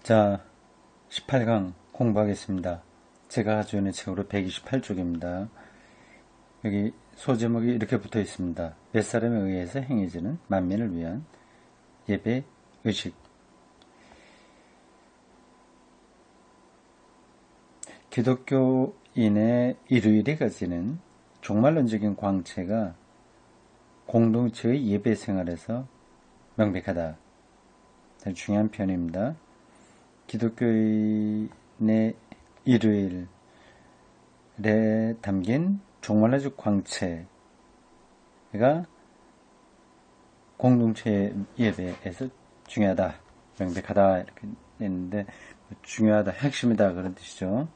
자, 18강 공부하겠습니다. 제가 가지고 있는 책으로 128쪽입니다. 여기 소제목이 이렇게 붙어 있습니다. 몇 사람에 의해서 행해지는 만민을 위한 예배 의식. 기독교인의 일요일에 가지는 종말론적인 광채가 공동체의 예배 생활에서 명백하다. 중요한 표현입니다. 기독교인의 일요일에 담긴 종말론적 광채가 공동체 예배에서 중요하다, 명백하다 이렇게 했는데 중요하다, 핵심이다 그런 뜻이죠.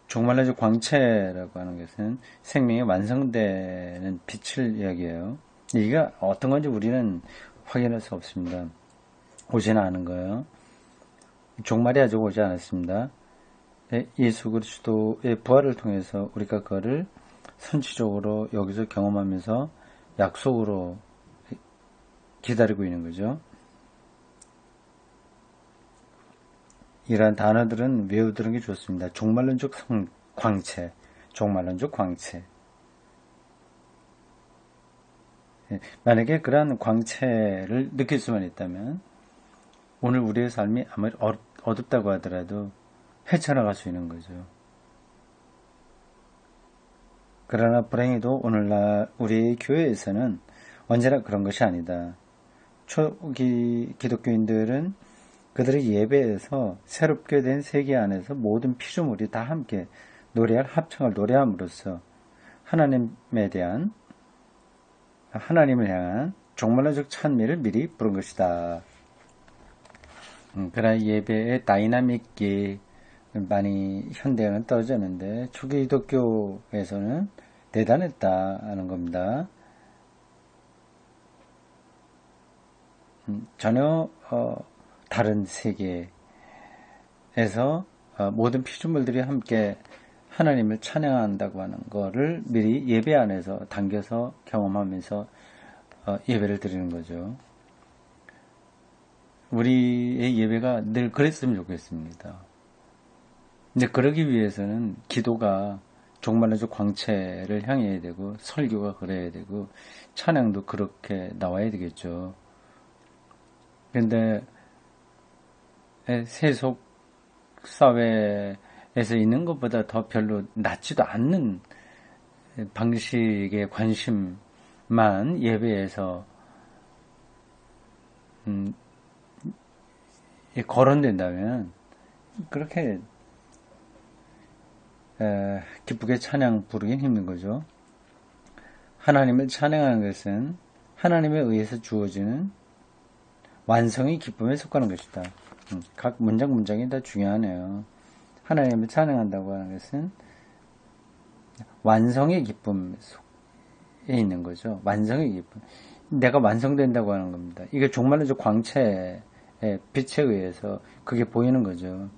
종말론적 광채라고 하는 것은 생명이 완성되는 빛을 이야기해요. 이게 어떤 건지 우리는 확인할 수 없습니다. 오지는 않은 거예요. 종말이 아직 오지 않았습니다. 예수 그리스도의 부활을 통해서 우리가 그거를 선취적으로 여기서 경험하면서 약속으로 기다리고 있는 거죠. 이러한 단어들은 외우두는 게 좋습니다. 종말론적 광채, 종말론적 광채. 만약에 그러한 광채를 느낄 수만 있다면 오늘 우리의 삶이 아무리 어둡다고 하더라도 헤쳐나갈 수 있는 거죠. 그러나 불행히도 오늘날 우리 교회에서는 언제나 그런 것이 아니다. 초기 기독교인들은 그들의 예배에서 새롭게 된 세계 안에서 모든 피조물이 다 함께 노래할 합창을 노래함으로써 하나님에 대한, 하나님을 향한 종말론적 찬미를 미리 부른 것이다. 그러나 예배의 다이나믹이 많이 현대에는 떨어졌는데 초기 기독교에서는 대단했다는 겁니다. 전혀 다른 세계에서 모든 피조물들이 함께 하나님을 찬양한다고 하는 것을 미리 예배 안에서 당겨서 경험하면서 예배를 드리는 거죠. 우리의 예배가 늘 그랬으면 좋겠습니다. 근데 그러기 위해서는 기도가 종말론적 광채를 향해야 되고 설교가 그래야 되고 찬양도 그렇게 나와야 되겠죠. 그런데 세속 사회에서 있는 것보다 더 별로 낫지도 않는 방식의 관심만 예배에서 거론된다면 그렇게 기쁘게 찬양 부르긴 힘든 거죠. 하나님을 찬양하는 것은 하나님에 의해서 주어지는 완성의 기쁨에 속하는 것이다. 각 문장이 다 중요하네요. 하나님을 찬양한다고 하는 것은 완성의 기쁨 속에 있는 거죠. 완성의 기쁨. 내가 완성된다고 하는 겁니다. 이게 종말론적 광채의 빛에 의해서 그게 보이는 거죠.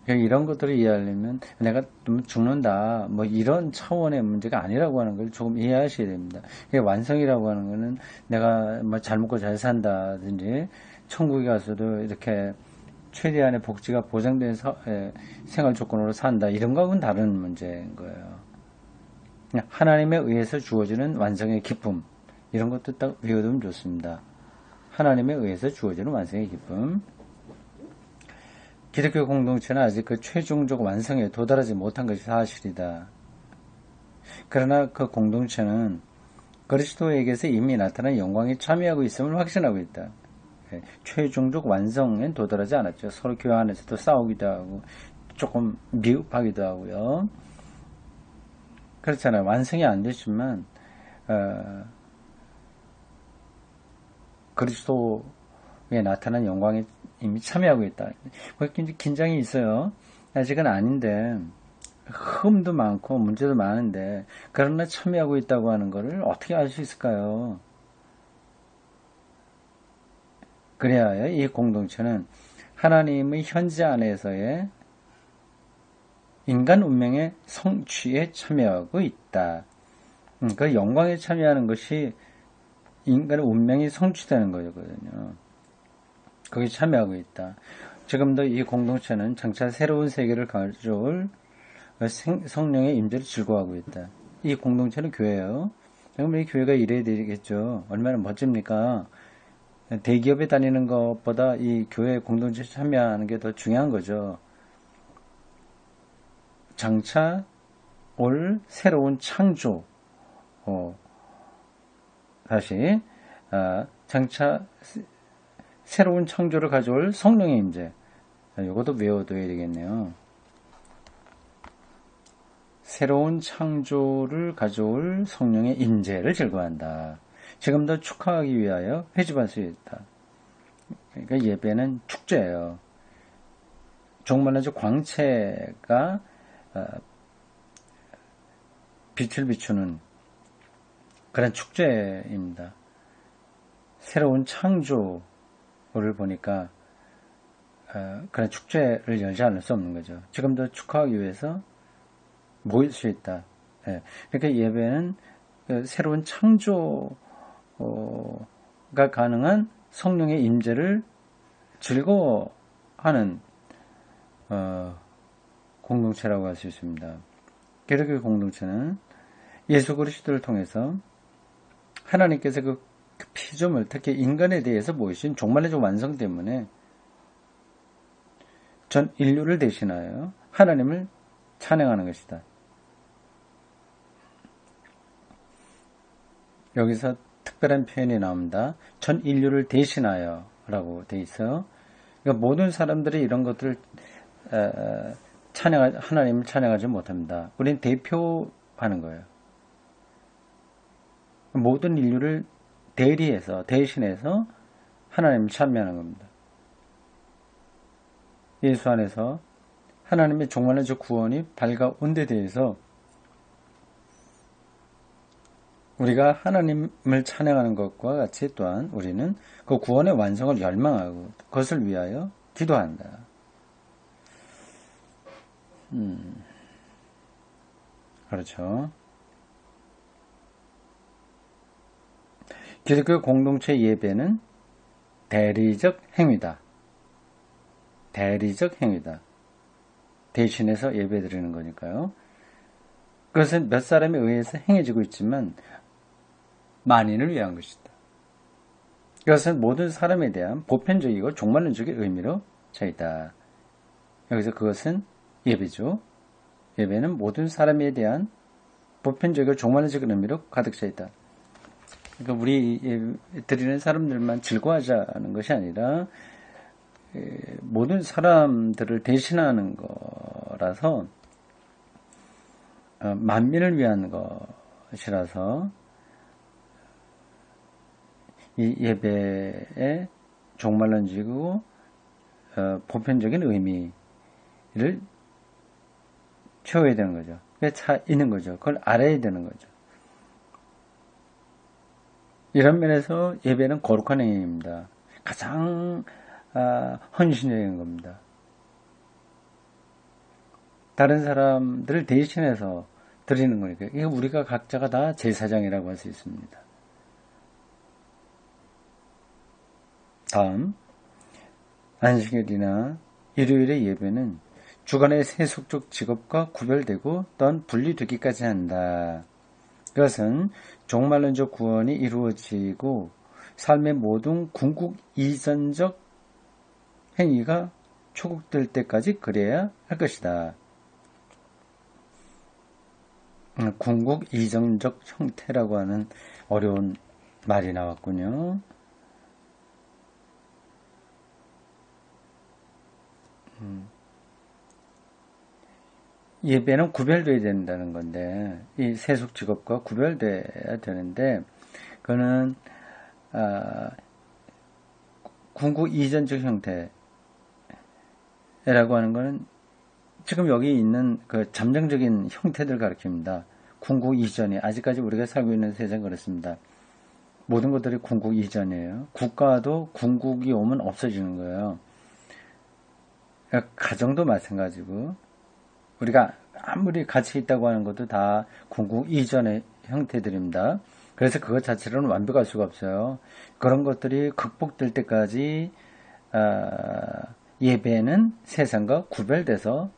이런 것들을 이해하려면 내가 죽는다 뭐 이런 차원의 문제가 아니라고 하는 걸 조금 이해하셔야 됩니다. 완성이라고 하는 거는 내가 뭐 잘 먹고 잘 산다든지 천국에 가서도 이렇게 최대한의 복지가 보장된 생활 조건으로 산다 이런 거하고는 다른 문제인 거예요. 그냥 하나님에 의해서 주어지는 완성의 기쁨 이런 것도 딱 외워두면 좋습니다. 하나님에 의해서 주어지는 완성의 기쁨. 기독교 공동체는 아직 그 최종적 완성에 도달하지 못한 것이 사실이다. 그러나 그 공동체는 그리스도에게서 이미 나타난 영광에 참여하고 있음을 확신하고 있다. 최종적 완성에 도달하지 않았죠. 서로 교회 안에서도 싸우기도 하고 조금 미흡하기도 하고요. 그렇잖아요. 완성이 안 됐지만 그리스도에 나타난 영광에 이미 참여하고 있다. 긴장이 있어요. 아직은 아닌데 흠도 많고 문제도 많은데 그러나 참여하고 있다고 하는 것을 어떻게 알 수 있을까요? 그래야 이 공동체는 하나님의 현재 안에서의 인간 운명의 성취에 참여하고 있다. 그 영광에 참여하는 것이 인간의 운명이 성취되는 거거든요. 거기 참여하고 있다. 지금도 이 공동체는 장차 새로운 세계를 가져올 성령의 임재를 즐거워하고 있다. 이 공동체는 교회예요. 그럼 이 교회가 이래야 되겠죠. 얼마나 멋집니까? 대기업에 다니는 것보다 이 교회 공동체에 참여하는 게 더 중요한 거죠. 장차 올 새로운 창조, 다시 장차 새로운 창조를 가져올 성령의 임재. 이것도 외워둬야 되겠네요. 새로운 창조를 가져올 성령의 임재를 즐거워한다. 지금도 축하하기 위하여 회집할 수 있다. 그러니까 예배는 축제예요. 종말론적 광채가 빛을 비추는 그런 축제입니다. 새로운 창조를 보니까 그런 축제를 열지 않을 수 없는 거죠. 지금도 축하하기 위해서 모일 수 있다. 그러니까 예배는 새로운 창조가 가능한 성령의 임재를 즐거워하는 공동체라고 할 수 있습니다. 기독교 공동체는 예수 그리스도를 통해서 하나님께서 그 피조물, 특히 인간에 대해서 모이신 종말론적 완성 때문에 전 인류를 대신하여 하나님을 찬양하는 것이다. 여기서 특별한 표현이 나옵니다. 전 인류를 대신하여 라고 돼 있어요. 그러니까 모든 사람들이 이런 것들을 하나님을 찬양하지 못합니다. 우리는 대표하는 거예요. 모든 인류를 대신해서 하나님을 찬미하는 겁니다. 예수 안에서 하나님의 종말론적 구원이 밝아온 데 대해서 우리가 하나님을 찬양하는 것과 같이 또한 우리는 그 구원의 완성을 열망하고 그것을 위하여 기도한다. 그렇죠. 기독교 공동체 예배는 대리적 행위다. 대리적 행위다. 대신해서 예배 드리는 거니까요. 그것은 몇 사람에 의해서 행해지고 있지만 만인을 위한 것이다. 이것은 모든 사람에 대한 보편적이고 종말론적인 의미로 차있다. 여기서 그것은 예배죠. 예배는 모든 사람에 대한 보편적이고 종말론적인 의미로 가득 차있다. 그러니까 우리 드리는 사람들만 즐거워하자는 것이 아니라 모든 사람들을 대신하는 거라서 만민을 위한 것이라서 이 예배의 종말론적이고 보편적인 의미를 채워야 되는 거죠. 그게 차 있는 거죠. 그걸 알아야 되는 거죠. 이런 면에서 예배는 거룩한 행위입니다. 가장 헌신적인 겁니다. 다른 사람들을 대신해서 드리는 거니까 이거 우리가 각자가 다 제사장이라고 할 수 있습니다. 다음 안식일이나 일요일의 예배는 주간의 세속적 직업과 구별되고 또한 분리되기까지 한다. 그것은 종말론적 구원이 이루어지고 삶의 모든 궁극 이전적 행위가 초국될 때까지 그래야 할 것이다. 궁극 이전적 형태라고 하는 어려운 말이 나왔군요. 예배는 구별되어야 된다는 건데 이 세속 직업과 구별돼야 되는데 그거는 궁극 이전적 형태라고 하는 것은 지금 여기 있는 그 잠정적인 형태들 가리킵니다. 궁극 이전이 아직까지 우리가 살고 있는 세상 그렇습니다. 모든 것들이 궁극 이전이에요. 국가도 궁극이 오면 없어지는 거예요. 가정도 마찬가지고 우리가 아무리 같이 있다고 하는 것도 다 궁극 이전의 형태들입니다. 그래서 그것 자체로는 완벽할 수가 없어요. 그런 것들이 극복될 때까지 예배는 세상과 구별돼서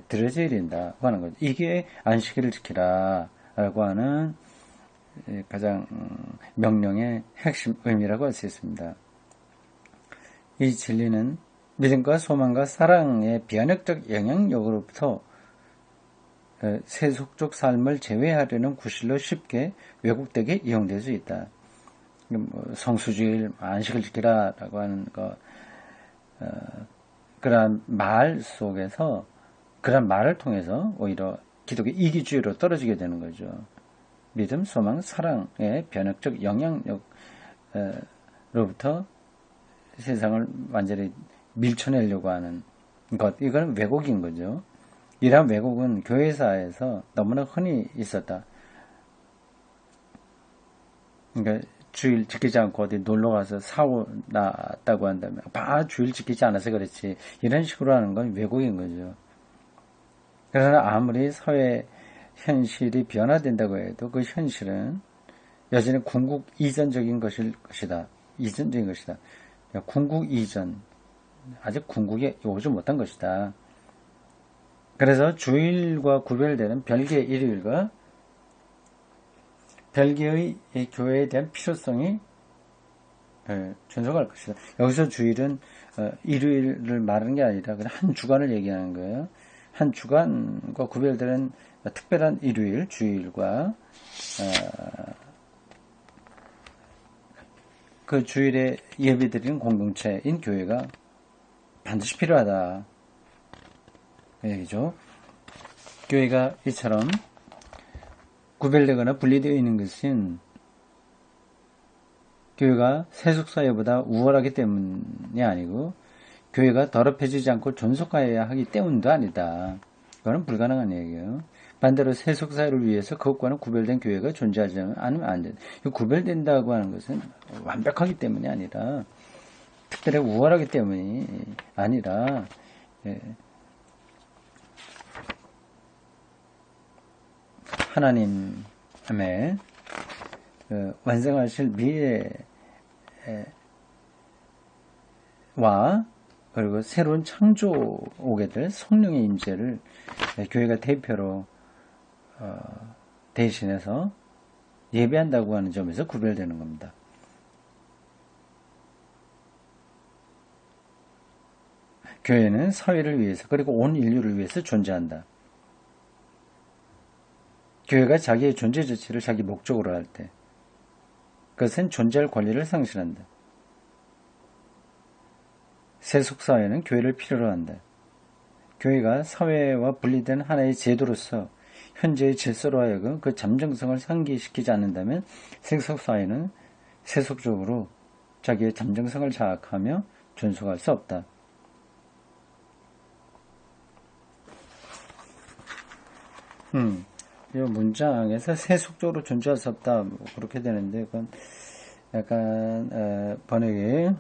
드려져야 된다고 하는 거죠. 이게 안식일을 지키라라고 하는 가장 명령의 핵심 의미라고 할 수 있습니다. 이 진리는 믿음과 소망과 사랑의 비언역적 영향력으로부터 세속적 삶을 제외하려는 구실로 쉽게 왜곡되게 이용될 수 있다. 성수주일, 안식을 지키라라고 하는 것, 그러한 말 속에서, 그러한 말을 통해서 오히려 기독의 이기주의로 떨어지게 되는 거죠. 믿음, 소망, 사랑의 변혁적 영향력으로부터 세상을 완전히 밀쳐내려고 하는 것, 이건 왜곡인 거죠. 이러한 왜곡은 교회사에서 너무나 흔히 있었다. 그러니까 주일 지키지 않고 어디 놀러 가서 사고 났다고 한다면, 주일 지키지 않아서 그렇지. 이런 식으로 하는 건 왜곡인 거죠. 그러나 아무리 사회 현실이 변화된다고 해도 그 현실은 여전히 궁극 이전적인 것이다. 이전적인 것이다. 궁극 이전. 아직 궁극에 오지 못한 것이다. 그래서 주일과 구별되는 별개의 일요일과 별개의 교회에 대한 필요성이 존속할 것이다. 여기서 주일은 일요일을 말하는 게 아니라 그냥 한 주간을 얘기하는 거예요. 한 주간과 구별되는 특별한 일요일, 주일과 그 주일에 예배드리는 공동체인 교회가 반드시 필요하다. 얘기죠. 교회가 이처럼 구별되거나 분리되어 있는 것은 교회가 세속사회보다 우월하기 때문이 아니고 교회가 더럽혀지지 않고 존속하여야 하기 때문도 아니다. 그거는 불가능한 얘기예요. 반대로 세속사회를 위해서 그것과는 구별된 교회가 존재하지 않으면 안 된다. 구별된다고 하는 것은 완벽하기 때문이 아니라 특별히 우월하기 때문이 아니라 하나님의 완성하실 미래와 그리고 새로운 창조 오게 될 성령의 임재를 교회가 대표로 대신해서 예배한다고 하는 점에서 구별되는 겁니다. 교회는 사회를 위해서 그리고 온 인류를 위해서 존재한다. 교회가 자기의 존재 자체를 자기 목적으로 할 때 그것은 존재할 권리를 상실한다. 세속사회는 교회를 필요로 한다. 교회가 사회와 분리된 하나의 제도로서 현재의 질서로 하여금 그 잠정성을 상기시키지 않는다면 세속사회는 세속적으로 자기의 잠정성을 장악하며 존속할 수 없다. 이 문장에서 세속적으로 존재할 수 없다 그렇게 되는데 그건 약간 번역이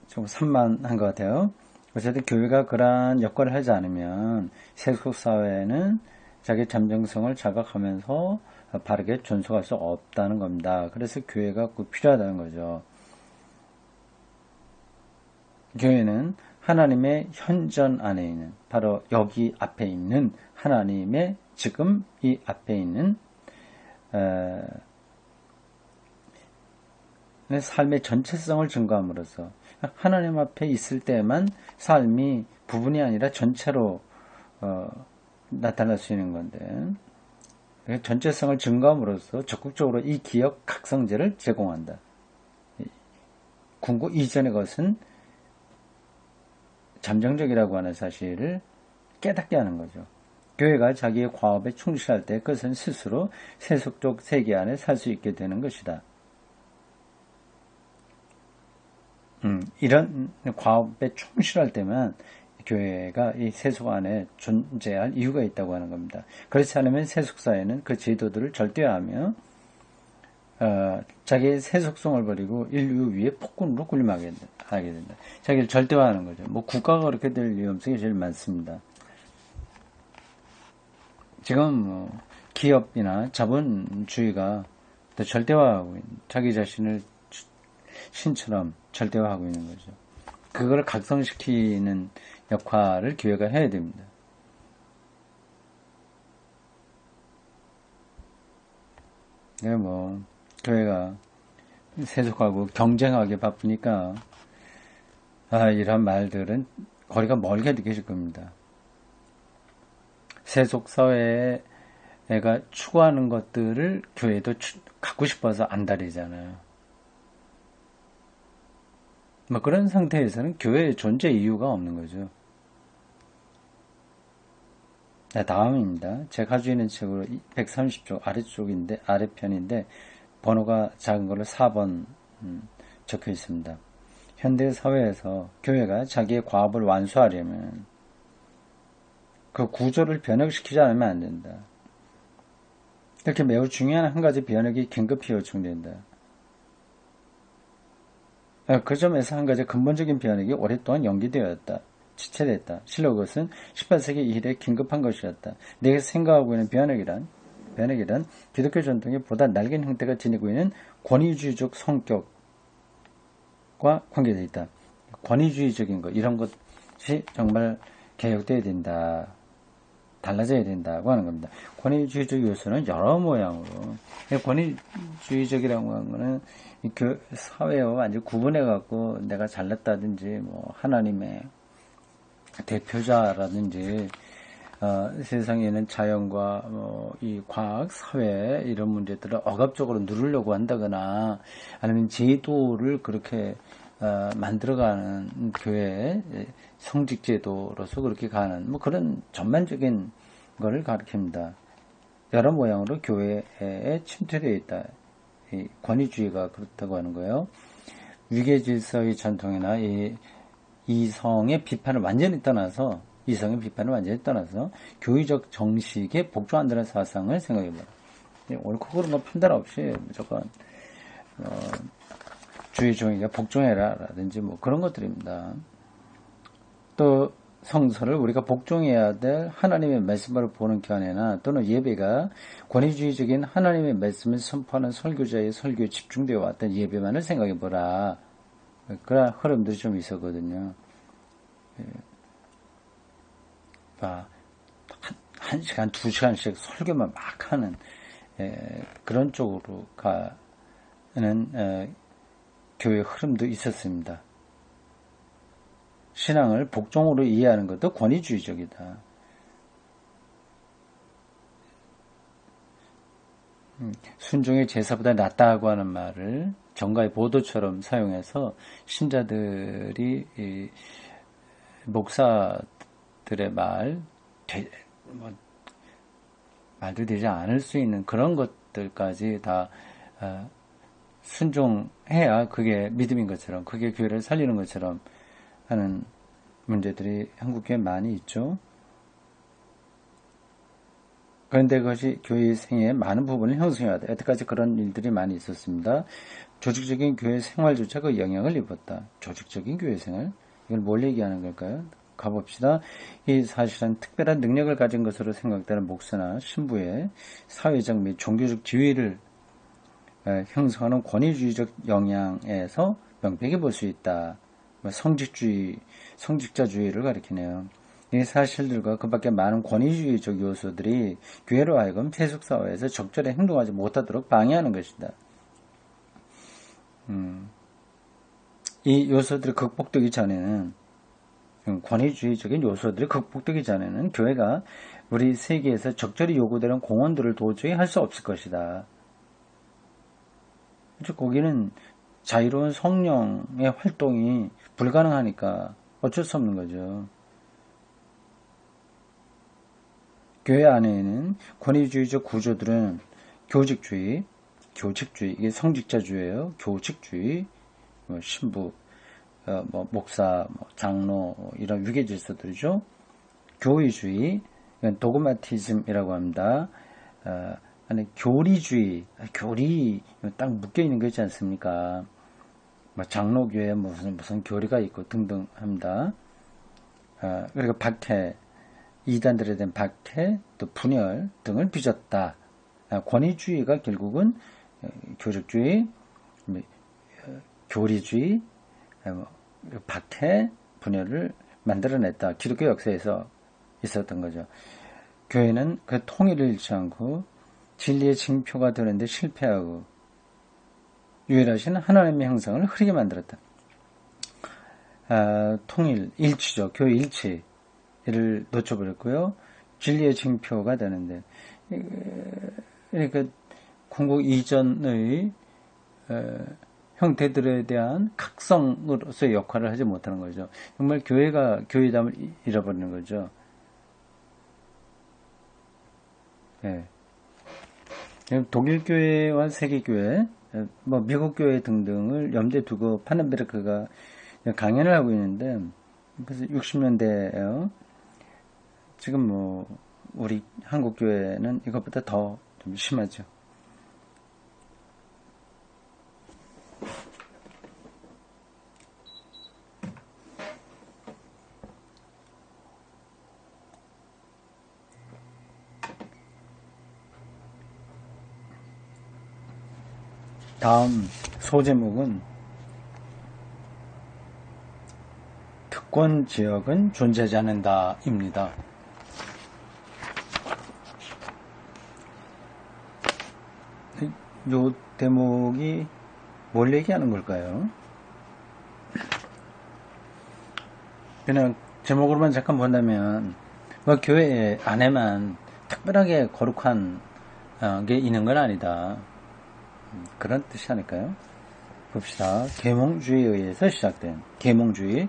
좀 산만한 것 같아요. 어쨌든 교회가 그러한 역할을 하지 않으면 세속사회는 자기 잠정성을 자각하면서 바르게 존속할 수 없다는 겁니다. 그래서 교회가 꼭 필요하다는 거죠. 교회는 하나님의 현전 안에 있는 바로 여기 앞에 있는 하나님의 지금 이 앞에 있는 삶의 전체성을 증거함으로써 하나님 앞에 있을 때만 삶이 부분이 아니라 전체로 나타날 수 있는 건데 전체성을 증거함으로써 적극적으로 이 기억 각성제를 제공한다. 궁극 이전의 것은 잠정적이라고 하는 사실을 깨닫게 하는 거죠. 교회가 자기의 과업에 충실할 때 그것은 스스로 세속적 세계 안에 살 수 있게 되는 것이다. 이런 과업에 충실할 때만 교회가 이 세속 안에 존재할 이유가 있다고 하는 겁니다. 그렇지 않으면 세속사회는 그 제도들을 절대화하며 자기의 세속성을 버리고 인류 위에 폭군으로 군림하게 된다. 자기를 절대화하는 거죠. 국가가 그렇게 될 위험성이 제일 많습니다. 지금 기업이나 자본주의가 더 절대화하고 있는 자기 자신을 신처럼 절대화하고 있는 거죠. 그걸 각성시키는 역할을 교회가 해야 됩니다. 교회가 세속하고 경쟁하기 바쁘니까, 이런 말들은 거리가 멀게 느껴질 겁니다. 세속사회가 추구하는 것들을 교회도 갖고 싶어서 안달이잖아요. 그런 상태에서는 교회의 존재 이유가 없는 거죠. 다음입니다. 제가 가지고 있는 책으로 130쪽 아래편인데 번호가 작은 걸로 4번 적혀 있습니다. 현대 사회에서 교회가 자기의 과업을 완수하려면 그 구조를 변혁시키지 않으면 안 된다. 이렇게 매우 중요한 한 가지 변혁이 긴급히 요청된다. 그 점에서 한 가지 근본적인 변혁이 오랫동안 연기되었다. 지체됐다. 실로 그것은 18세기 이래 긴급한 것이었다. 내가 생각하고 있는 변혁이란 기독교 전통이 보다 낡은 형태가 지니고 있는 권위주의적 성격과 관계되어 있다. 권위주의적인 것, 이런 것이 정말 개혁되어야 된다. 달라져야 된다고 하는 겁니다. 권위주의적 요소는 여러 모양으로. 권위주의적이라고 하는 거는 그 사회와 완전히 구분해갖고 내가 잘났다든지, 하나님의 대표자라든지, 세상에는 자연과 이 과학, 사회 이런 문제들을 억압적으로 누르려고 한다거나 아니면 제도를 그렇게 만들어가는 교회 성직제도로서 그렇게 가는 그런 전반적인 것을 가리킵니다. 여러 모양으로 교회에 침투되어 있다. 이 권위주의가 그렇다고 하는 거예요. 위계질서의 전통이나 이성의 비판을 완전히 떠나서 교의적 정식에 복종한다는 사상을 생각해봐라. 옳고 그른 거 판단 없이 무조건 주의 종에게 복종해라 라든지 그런 것들입니다. 또 성서를 우리가 복종해야 될 하나님의 말씀으로 보는 견해나 또는 예배가 권위주의적인 하나님의 말씀을 선포하는 설교자의 설교에 집중되어 왔던 예배만을 생각해보라. 그런 흐름들이 좀 있었거든요. 한 시간, 2시간씩 설교만 막 하는 그런 쪽으로 가는 교회 흐름도 있었습니다. 신앙을 복종으로 이해하는 것도 권위주의적이다. 순종의 제사보다 낫다고 하는 말을 정가의 보도처럼 사용해서 신자들이 목사들의 말도 되지 않을 수 있는 그런 것들까지 다 순종해야 그게 믿음인 것처럼, 그게 교회를 살리는 것처럼 하는 문제들이 한국에 많이 있죠. 그런데 그것이 교회의 생애의 많은 부분을 형성해야 돼. 여태까지 그런 일들이 많이 있었습니다. 조직적인 교회 생활조차 그 영향을 입었다. 조직적인 교회 생활? 이걸 뭘 얘기하는 걸까요? 가봅시다. 이 사실은 특별한 능력을 가진 것으로 생각되는 목사나 신부의 사회적 및 종교적 지위를 형성하는 권위주의적 영향에서 명백히 볼 수 있다. 성직자주의를 가리키네요. 이 사실들과 그 밖에 많은 권위주의적 요소들이 교회로 하여금 세속사회에서 적절히 행동하지 못하도록 방해하는 것이다. 이 요소들이 극복되기 전에는, 권위주의적인 요소들이 극복되기 전에는 교회가 우리 세계에서 적절히 요구되는 공헌들을 도저히 할 수 없을 것이다. 즉 거기는 자유로운 성령의 활동이 불가능하니까 어쩔 수 없는 거죠. 교회 안에는 권위주의적 구조들은 교직주의, 이게 성직자주의예요. 교직주의, 신부, 목사, 장로 이런 위계질서들이죠. 교의주의, 이건 도그마티즘이라고 합니다. 아니 교리주의, 교리 딱 묶여 있는 거 있지 않습니까? 장로교에 무슨 교리가 있고 등등 합니다. 그리고 박해, 이단들에 대한 박해, 또 분열 등을 빚었다. 권위주의가 결국은 교직주의, 교리주의, 박해, 분열을 만들어냈다. 기독교 역사에서 있었던 거죠. 교회는 그 통일을 잃지 않고 진리의 징표가 되는데 실패하고 유일하신 하나님의 형상을 흐리게 만들었다. 통일, 일치죠. 교회 일치를 놓쳐버렸고요. 진리의 징표가 되는데, 그러니까 군국 이전의 형태들에 대한 각성으로서의 역할을 하지 못하는 거죠. 정말 교회가 교회담을 잃어버리는 거죠. 네. 독일 교회와 세계 교회, 미국 교회 등등을 염두에 두고 파넨베르크가 강연을 하고 있는데, 그래서 60년대에요. 지금 우리 한국 교회는 이것보다 더 좀 심하죠. 다음 소제목은 특권 지역은 존재하지 않는다 입니다. 이 대목이 뭘 얘기하는 걸까요? 그냥 제목으로만 잠깐 본다면 교회 안에만 특별하게 거룩한 게 있는 건 아니다. 그런 뜻이 아닐까요? 봅시다. 계몽주의에 의해서 시작된 계몽주의,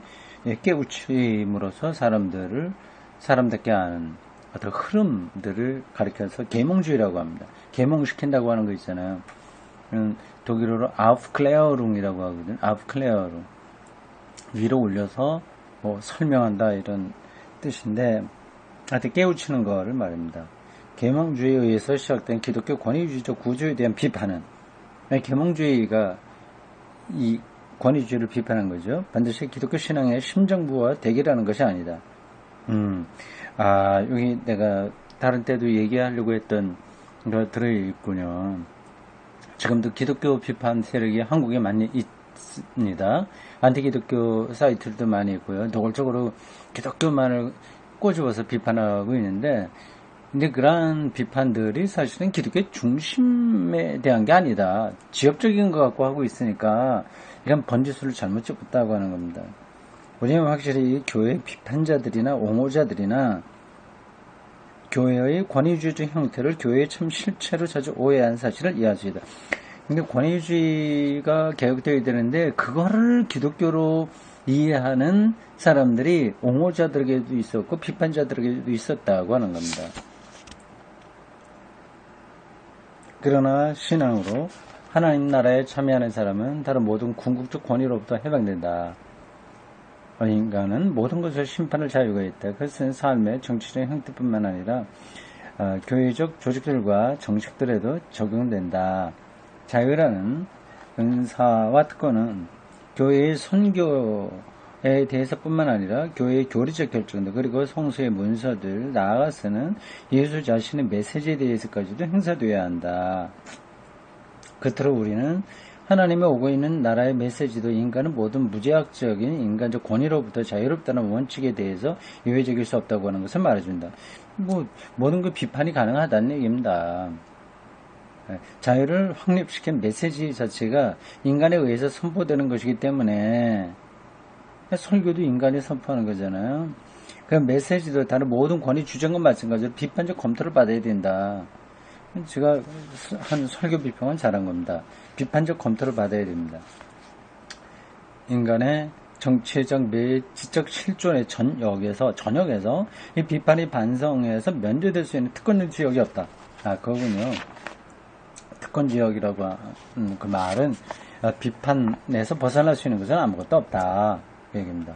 깨우침으로써 사람답게 하는 어떤 흐름들을 가리켜서 계몽주의라고 합니다. 계몽시킨다고 하는 거 있잖아요. 독일어로 아프클레어룽이라고 하거든요. 아프클레어룽. 위로 올려서 설명한다 이런 뜻인데, 하여튼 깨우치는 거를 말합니다. 계몽주의에 의해서 시작된 기독교 권위주의적 구조에 대한 비판은, 계몽주의가 이 권위주의를 비판한 거죠. 반드시 기독교 신앙의 심정부와 대결하는 것이 아니다. 여기 내가 다른 때도 얘기하려고 했던 거 들어있군요. 지금도 기독교 비판 세력이 한국에 많이 있습니다. 안티기독교 사이트들도 많이 있고요. 노골적으로 기독교만을 꼬집어서 비판하고 있는데, 근데 그러한 비판들이 사실은 기독교 중심에 대한 게 아니다. 지역적인 것 갖고 하고 있으니까 이런 번지수를 잘못 짚었다고 하는 겁니다. 우리는 확실히 교회 비판자들이나 옹호자들이나 교회의 권위주의적 형태를 교회의 참 실체로 자주 오해한 사실을 이해할 수 있다. 근데 권위주의가 개혁되어야 되는데 그거를 기독교로 이해하는 사람들이 옹호자들에게도 있었고 비판자들에게도 있었다고 하는 겁니다. 그러나 신앙으로 하나님 나라에 참여하는 사람은 다른 모든 궁극적 권위로부터 해방된다. 인간은 모든 것을 심판할 자유가 있다. 그것은 삶의 정치적 형태뿐만 아니라 교회적 조직들과 정식들에도 적용된다. 자유라는 은사와 특권은 교회의 선교에 대해서뿐만 아니라 교회의 교리적 결정들 그리고 성서의 문서들 나아가서는 예수 자신의 메시지에 대해서까지도 행사되어야 한다. 끝으로 우리는 하나님의 오고 있는 나라의 메시지도 인간은 모든 무제약적인 인간적 권위로부터 자유롭다는 원칙에 대해서 예외적일 수 없다고 하는 것을 말해준다. 모든 그 비판이 가능하다는 얘기입니다. 자유를 확립시킨 메시지 자체가 인간에 의해서 선포되는 것이기 때문에 설교도 인간이 선포하는 거잖아요. 그 메시지도 다른 모든 권위 주장과 마찬가지로 비판적 검토를 받아야 된다. 제가 한 설교 비평은 잘한 겁니다. 비판적 검토를 받아야 됩니다. 인간의 정치적 및 지적 실존의 전역에서 이 비판이 반성해서 면제될 수 있는 특권 지역이 없다. 그거군요. 특권 지역이라고 하는 그 말은 비판에서 벗어날 수 있는 것은 아무것도 없다. 그 얘기입니다.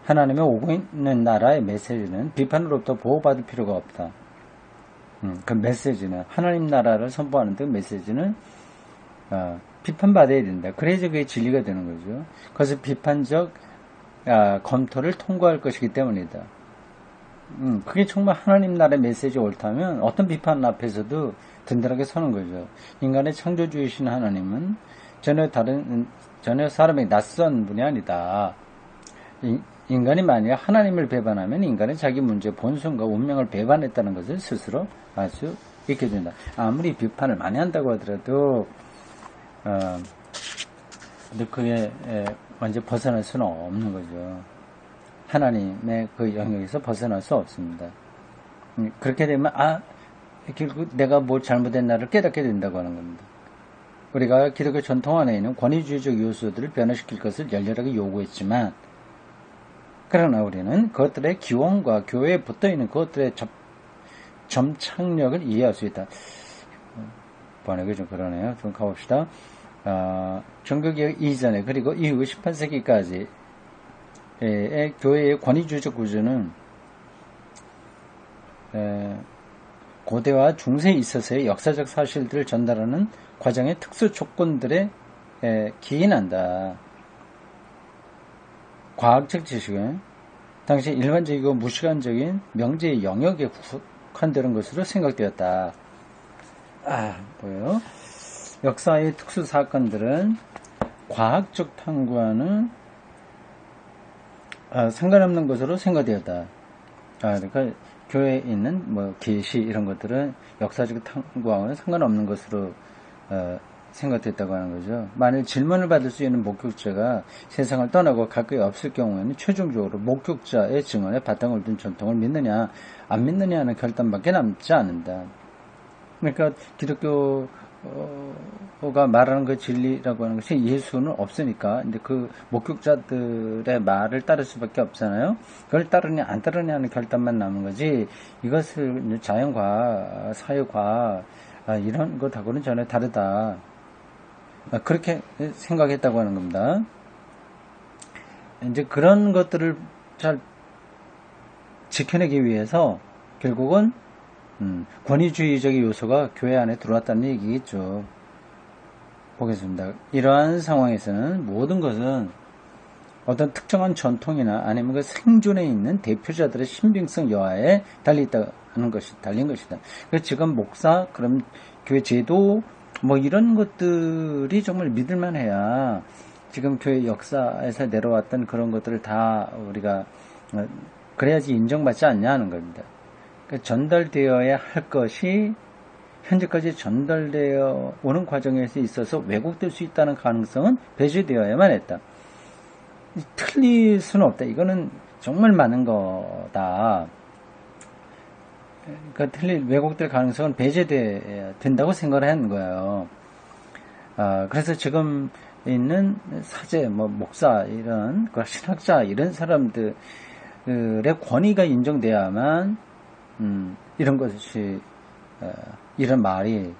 하나님의 오고 있는 나라의 메시지는 비판으로부터 보호받을 필요가 없다. 그 메시지는 하나님 나라를 선포하는 그 메시지는 비판받아야 된다. 그래야지 그게 진리가 되는 거죠. 그래서 비판적 검토를 통과할 것이기 때문이다. 그게 정말 하나님 나라의 메시지 옳다면 어떤 비판 앞에서도 든든하게 서는 거죠. 인간의 창조주이신 하나님은 전혀 사람에게 낯선 분이 아니다. 인간이 만약 하나님을 배반하면 인간은 자기 문제, 본성과 운명을 배반했다는 것을 스스로 알 수 있게 된다. 아무리 비판을 많이 한다고 하더라도 그게 완전 벗어날 수는 없는 거죠. 하나님의 그 영역에서 벗어날 수 없습니다. 그렇게 되면 결국 내가 뭘 잘못했나를 깨닫게 된다고 하는 겁니다. 우리가 기독교 전통 안에 있는 권위주의적 요소들을 변화시킬 것을 열렬하게 요구했지만, 그러나 우리는 그것들의 기원과 교회에 붙어있는 그것들의 점착력을 이해할 수 있다. 번역이 좀 그러네요. 좀 가봅시다. 종교개혁 이전에 그리고 이후 18세기까지의 교회의 권위주의적 구조는 고대와 중세에 있어서의 역사적 사실들을 전달하는 과정의 특수 조건들에 기인한다. 과학적 지식은 당시 일반적이고 무시간적인 명제의 영역에 국한되는 것으로 생각되었다. 뭐예요? 역사의 특수 사건들은 과학적 탐구와는 상관없는 것으로 생각되었다. 그러니까 교회에 있는 계시 이런 것들은 역사적 탐구와는 상관없는 것으로 생각됐다고 하는 거죠. 만일 질문을 받을 수 있는 목격자가 세상을 떠나고 가까이 없을 경우에는 최종적으로 목격자의 증언에 바탕을 둔 전통을 믿느냐 안 믿느냐 하는 결단밖에 남지 않는다. 그러니까 기독교가 말하는 그 진리라고 하는 것이 예수는 없으니까 이제 그 목격자들의 말을 따를 수밖에 없잖아요. 그걸 따르냐 안 따르냐 하는 결단만 남은 거지, 이것을 자연과 사회과 이런 것하고는 전혀 다르다. 그렇게 생각했다고 하는 겁니다. 이제 그런 것들을 잘 지켜내기 위해서 결국은 권위주의적인 요소가 교회 안에 들어왔다는 얘기겠죠. 보겠습니다. 이러한 상황에서는 모든 것은 어떤 특정한 전통이나 아니면 그 생존에 있는 대표자들의 신빙성 여하에 달린 것이다. 그래서 지금 목사, 그럼 교회 제도, 이런 것들이 정말 믿을만해야 지금 교회 역사에서 내려왔던 그런 것들을 다 우리가 그래야지 인정받지 않냐 하는 겁니다. 그러니까 전달되어야 할 것이 현재까지 전달되어 오는 과정에서 있어서 왜곡될 수 있다는 가능성은 배제되어야만 했다. 틀릴 수는 없다. 이거는 정말 많은 거다. 그러니까 왜곡될 가능성은 배제된다고 생각을 하는 거예요. 그래서 지금 있는 사제, 목사, 이런 신학자 이런 사람들의 권위가 인정돼야만 이런 것이 이런 말이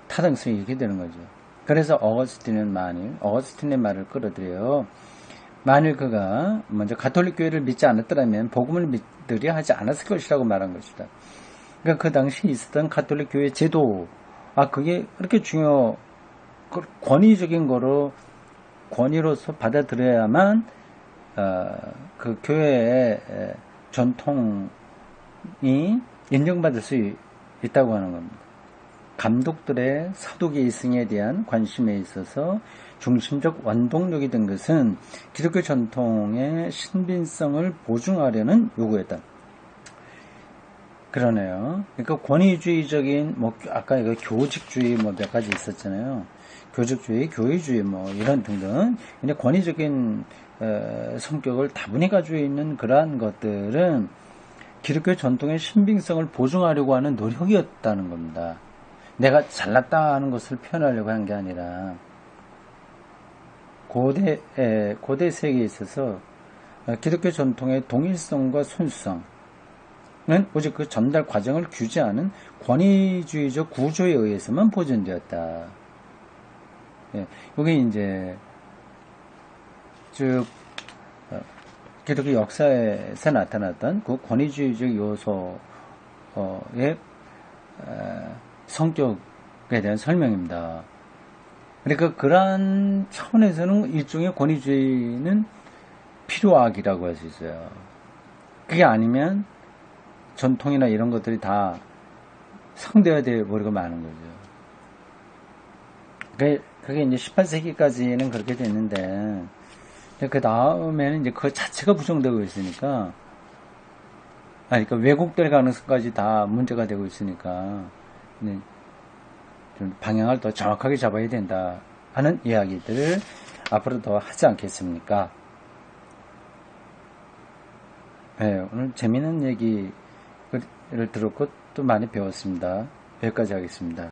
타당성이 있게 되는 거죠. 그래서 어거스틴의 말을 끌어들여요. 만일 그가 먼저 가톨릭 교회를 믿지 않았더라면 복음을 믿으려 하지 않았을 것이라고 말한 것이다. 그러니까 그 당시 있었던 가톨릭 교회 제도, 그게 그렇게 권위적인 거로 권위로서 받아들여야만 그 교회의 전통이 인정받을 수 있다고 하는 겁니다. 감독들의 사도계 이승에 대한 관심에 있어서 중심적 원동력이 된 것은 기독교 전통의 신빙성을 보증하려는 요구였다. 그러네요. 그러니까 권위주의적인 아까 이거 교직주의 몇 가지 있었잖아요. 교직주의, 교회주의 이런 등등. 근데 권위적인 성격을 다분히 가지고 있는 그러한 것들은 기독교 전통의 신빙성을 보증하려고 하는 노력이었다는 겁니다. 내가 잘났다 하는 것을 표현하려고 한 게 아니라 고대 세계에 있어서 기독교 전통의 동일성과 순수성은 오직 그 전달 과정을 규제하는 권위주의적 구조에 의해서만 보존되었다. 이게 이제 쭉 기독교 역사에서 나타났던 그 권위주의적 요소의 성격에 대한 설명입니다. 그러니까 그러한 차원에서는 일종의 권위주의는 필요악이라고 할 수 있어요. 그게 아니면 전통이나 이런 것들이 다 상대화되어 버리고 마는 거죠. 그러니까 그게 이제 18세기까지는 그렇게 됐는데, 그 다음에는 이제 그 자체가 부정되고 있으니까, 아니, 그러니까 왜곡될 가능성까지 다 문제가 되고 있으니까, 네, 좀 방향을 더 정확하게 잡아야 된다 하는 이야기들을 앞으로 더 하지 않겠습니까? 네, 오늘 재미있는 얘기를 들었고 또 많이 배웠습니다. 여기까지 하겠습니다.